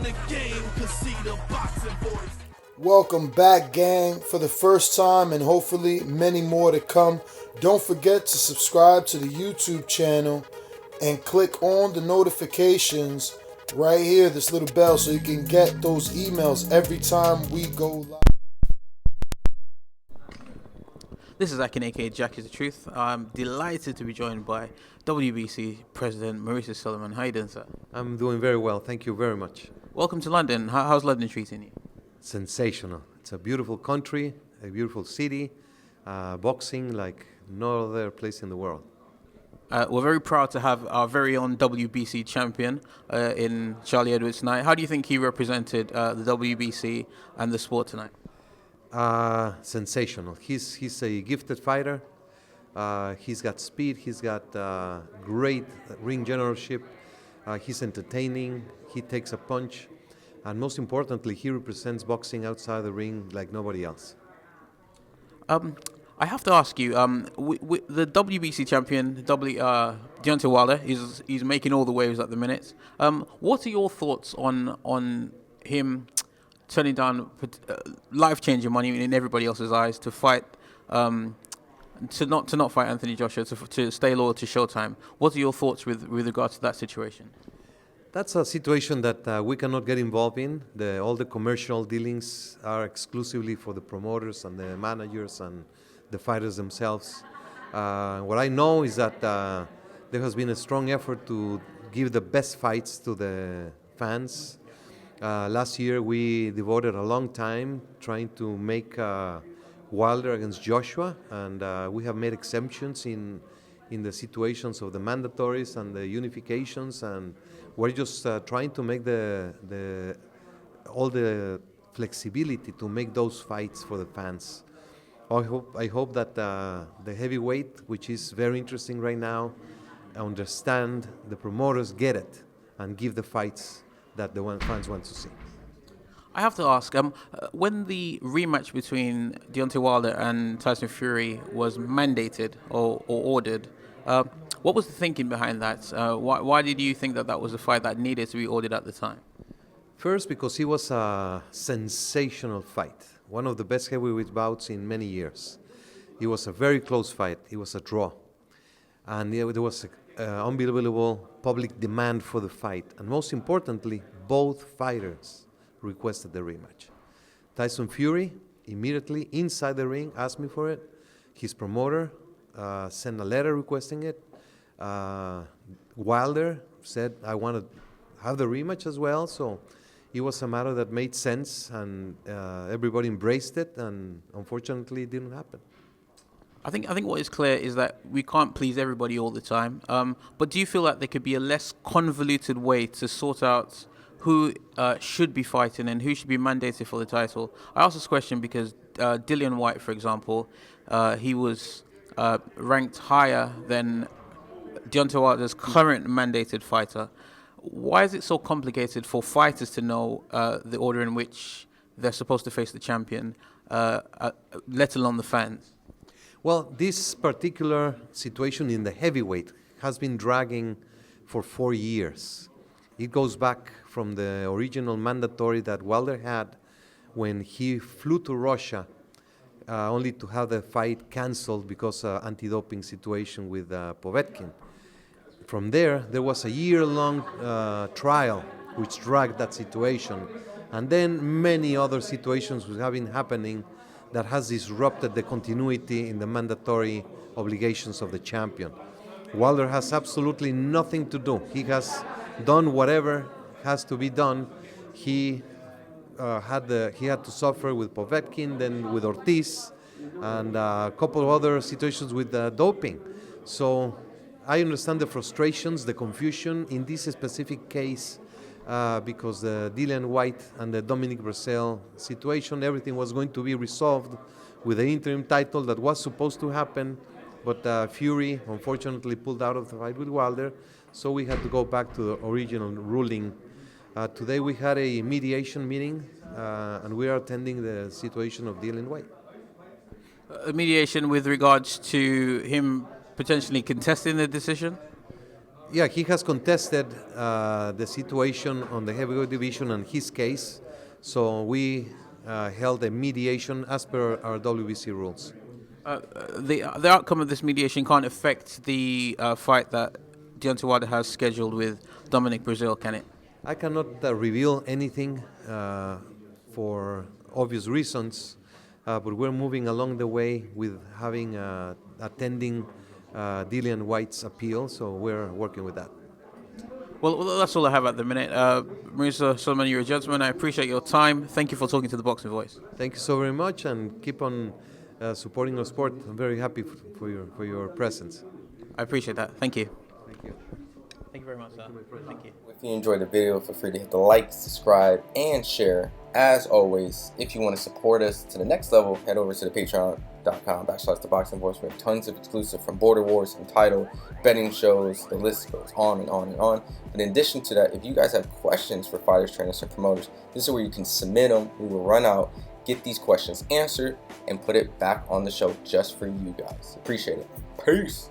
the game, cause see the boxing voice. Welcome back, gang, for the first time and hopefully many more to come. Don't forget to subscribe to the YouTube channel and click on the notifications right here, this little bell, so you can get those emails every time we go live. This is Akin, aka Jack is the Truth. I'm delighted to be joined by WBC President Mauricio Sulaiman. How you doing, sir? I'm doing very well, thank you very much. Welcome to London. How's London treating you? Sensational. It's a beautiful country, a beautiful city, boxing like no other place in the world. We're very proud to have our very own WBC champion in Charlie Edwards tonight. How do you think he represented the WBC and the sport tonight? Sensational. He's a gifted fighter. He's got speed. He's got great ring generalship. He's entertaining. He takes a punch. And most importantly, he represents boxing outside the ring like nobody else. I have to ask you, the WBC champion, Deontay Wilder, he's making all the waves at the minute. What are your thoughts on him turning down life-changing money in everybody else's eyes to fight, to not fight Anthony Joshua, to stay loyal to Showtime? What are your thoughts with regards to that situation? That's a situation that we cannot get involved in. All the commercial dealings are exclusively for the promoters and the managers and the fighters themselves. What I know is that there has been a strong effort to give the best fights to the fans. Last year we devoted a long time trying to make Wilder against Joshua, and we have made exemptions in the situations of the mandatories and the unifications, and we're just trying to make all the flexibility to make those fights for the fans. I hope that the heavyweight, which is very interesting right now, understand the promoters get it and give the fights that the fans want to see. I have to ask, when the rematch between Deontay Wilder and Tyson Fury was mandated or ordered, what was the thinking behind that? Why did you think that was a fight that needed to be ordered at the time? First, because it was a sensational fight. One of the best heavyweight bouts in many years. It was a very close fight. It was a draw. And there was an unbelievable public demand for the fight. And most importantly, both fighters requested the rematch. Tyson Fury immediately inside the ring asked me for it. His promoter sent a letter requesting it. Wilder said, I want to have the rematch as well. So it was a matter that made sense, and everybody embraced it, and unfortunately it didn't happen. I think what is clear is that we can't please everybody all the time. But do you feel that there could be a less convoluted way to sort out who should be fighting and who should be mandated for the title? I ask this question because Dillian Whyte, for example, he was ranked higher than Deontay Wilder's current mandated fighter. Why is it so complicated for fighters to know the order in which they're supposed to face the champion, let alone the fans? Well, this particular situation in the heavyweight has been dragging for 4 years. It goes back from the original mandatory that Wilder had when he flew to Russia only to have the fight canceled because of anti-doping situation with Povetkin. From there was a year-long trial which dragged that situation. And then many other situations have been happening that has disrupted the continuity in the mandatory obligations of the champion. Wilder has absolutely nothing to do. He has done whatever has to be done. He had to suffer with Povetkin, then with Ortiz, and a couple of other situations with doping. So I understand the frustrations, the confusion in this specific case, because the Dillian Whyte and the Dominic Breazeale situation, everything was going to be resolved with the interim title that was supposed to happen, but Fury unfortunately pulled out of the fight with Wilder, so we had to go back to the original ruling. Today we had a mediation meeting, and we are attending the situation of Dillian Whyte. A mediation with regards to him potentially contesting the decision? Yeah, he has contested the situation on the heavyweight division and his case. So we held a mediation as per our WBC rules. The outcome of this mediation can't affect the fight that Deontay Wilder has scheduled with Dominic Breazeale, can it? I cannot reveal anything for obvious reasons, but we're moving along the way with having attending Dillian White's appeal, so we're working with that. Well, that's all I have at the minute. Mauricio Sulaiman, you're a gentleman. I appreciate your time. Thank you for talking to the Boxing Voice. Thank you so very much, and keep on supporting our sport. I'm very happy for your presence. I appreciate that. Thank you. Thank you. Thank you very much, sir. Thank you. If you enjoyed the video, feel free to hit the like, subscribe, and share. As always, if you want to support us to the next level, head over to the patreon.com/ThaBoxingVoice. We have tons of exclusive from Border Wars, Entitled, betting shows, the list goes on and on and on. But in addition to that, if you guys have questions for fighters, trainers, and promoters, this is where you can submit them. We will run out, get these questions answered, and put it back on the show just for you guys. Appreciate it. Peace.